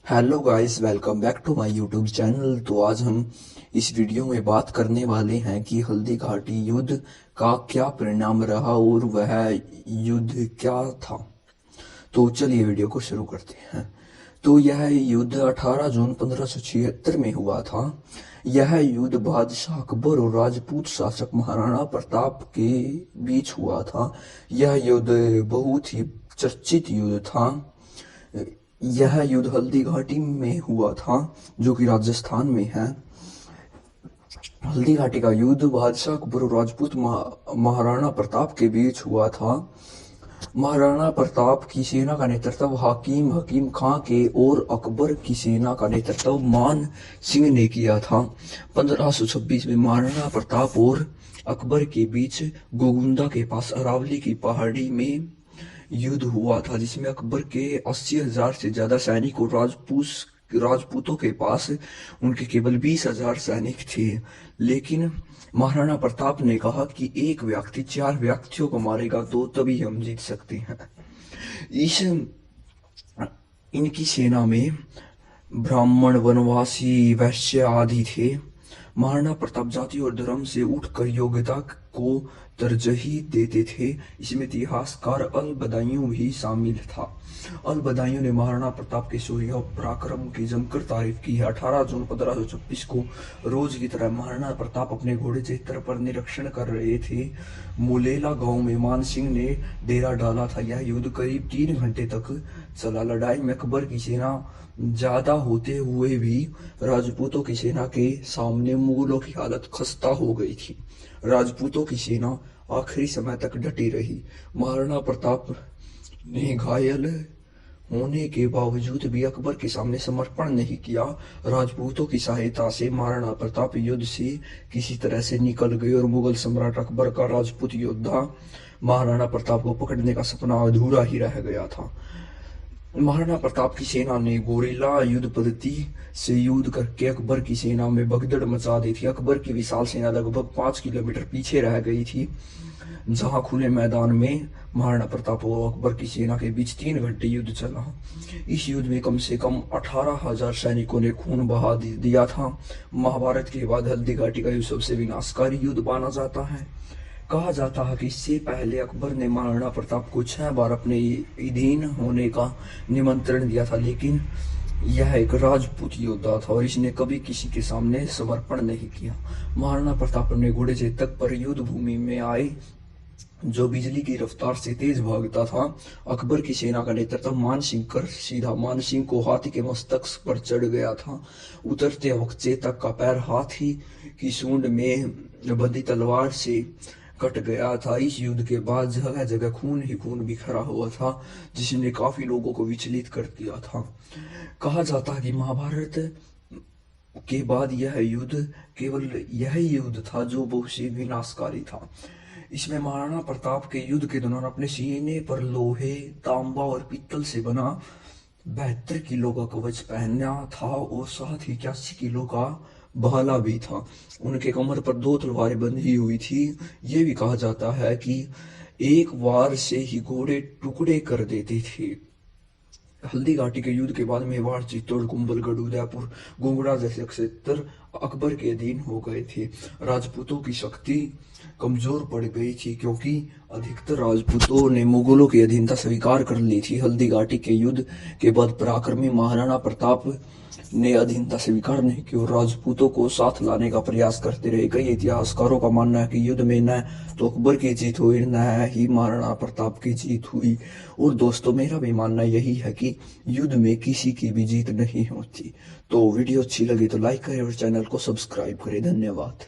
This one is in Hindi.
Hello guys, welcome back to my YouTube channel. तो आज हम इस वीडियो में बात करने वाले हैं कि हल्दी घाटी युद्ध का क्या परिणाम रहा और वह युद्ध क्या था। तो चलिए वीडियो को शुरू करते हैं। तो यह युद्ध 18 जून 1576 में हुआ था। यह युद्ध बादशाह अकबर और राजपूत शासक महाराणा प्रताप के बीच हुआ था। यह युद्ध बहुत ही चर्चित युद्ध था। यह युद्ध हल्दी घाटी में हुआ था, जो कि राजस्थान में है। हल्दी घाटी का युद्ध बादशाह अकबर और राजपूत महाराणा प्रताप के बीच हुआ था। महाराणा प्रताप की सेना का नेतृत्व हकीम खां के और अकबर की सेना का नेतृत्व मान सिंह ने किया था। 1526 में महाराणा प्रताप और अकबर के बीच गोगुंदा के पास अरावली की पहाड़ी में युद्ध हुआ था, जिसमें अकबर के 80,000 से ज्यादा सैनिक और राजपूतों के पास उनके केवल 20,000 सैनिक थे। लेकिन महाराणा प्रताप ने कहा कि एक व्यक्ति 4 व्यक्तियों को मारेगा तो तभी हम जीत सकते हैं। इनकी सेना में ब्राह्मण, वनवासी, वैश्य आदि थे। महाराणा प्रताप जाति और धर्म से उठकर योग्यता को तरजीह देते थे। इसमें इतिहासकार अल बदायूं भी शामिल था। अल बदायूं ने महाराणा प्रताप के शौर्य और पराक्रम की जमकर तारीफ की है। 18 जून 1526 को रोज की तरह महाराणा प्रताप अपने घोड़े चित्र पर निरीक्षण कर रहे थे। मोलेला गांव में मान सिंह ने डेरा डाला था। यह युद्ध करीब 3 घंटे तक चला। लड़ाई में अकबर की सेना ज्यादा होते हुए भी राजपूतों की सेना के सामने मुगलों की हालत खस्ता हो गई थी। राजपूतों की सेना आखिरी समय तक डटी रही। महाराणा प्रताप ने घायल होने के बावजूद भी अकबर के सामने समर्पण नहीं किया। राजपूतों की सहायता से महाराणा प्रताप युद्ध से किसी तरह से निकल गए और मुगल सम्राट अकबर का राजपूत योद्धा महाराणा प्रताप को पकड़ने का सपना अधूरा ही रह गया था। महाराणा प्रताप की सेना ने गोरिल्ला युद्ध पद्धति से युद्ध करके अकबर की सेना में भगदड़ मचा दी थी। अकबर की विशाल सेना लगभग 5 किलोमीटर पीछे रह गई थी, जहां खुले मैदान में महाराणा प्रताप और अकबर की सेना के बीच 3 घंटे युद्ध चला। इस युद्ध में कम से कम 18,000 सैनिकों ने खून बहा दिया था। महाभारत के बाद हल्दी घाटी का युद्ध सबसे विनाशकारी युद्ध माना जाता है। कहा जाता है कि इससे पहले अकबर ने महाराणा प्रताप को 6 बार अपने अधीन होने का निमंत्रण दिया था, लेकिन यह एक राजपूत योद्धा था और इसने कभी किसी के सामने समर्पण नहीं किया। महाराणा प्रताप अपने घोड़े चेतक पर युद्ध भूमि में आए, जो बिजली की रफ्तार से तेज भागता था। अकबर की सेना का नेतृत्व मान सिंह कर सीधा मान सिंह को हाथी के मस्तक पर चढ़ गया था। उतरते वक्त चेतक का पैर हाथी की सूंड में बंधी तलवार से कट गया था। इस युद्ध के बाद जगह जगह खून ही खून बिखरा हुआ था, जिसने काफी लोगों को विचलित कर दिया था। कहा जाता है कि महाभारत के बाद यह युद्ध केवल यह युद्ध था जो बहुत ही विनाशकारी था। इसमें महाराणा प्रताप के युद्ध के दौरान अपने सीने पर लोहे, तांबा और पीतल से बना 72 किलो का कवच पहना था और साथ ही 81 किलो का भाला भी था। उनके कमर पर 2 तलवारें बंधी हुई थी। ये भी कहा जाता है कि एक वार से ही घोड़े टुकड़े कर देते थे। हल्दी घाटी के युद्ध के बाद मेवाड़, चित्तौड़, कुंभलगढ़, उदयपुर, गोंगड़ा जैसे क्षेत्र अकबर के अधीन हो गए थे। राजपूतों की शक्ति कमजोर पड़ गई थी, क्योंकि अधिकतर राजपूतों ने मुगलों की अधीनता स्वीकार कर ली थी। हल्दी घाटी के युद्ध के बाद पराक्रमी महाराणा प्रताप ने अधीनता स्वीकार नहीं की और राजपूतों को साथ लाने का प्रयास करते रहे। कई इतिहासकारों का मानना है कि युद्ध में न तो अकबर की जीत हुई, न ही महाराणा प्रताप की जीत हुई। और दोस्तों, मेरा भी मानना यही है कि युद्ध में किसी की भी जीत नहीं होती। तो वीडियो अच्छी लगी तो लाइक करें और चैनल को सब्सक्राइब करें। धन्यवाद।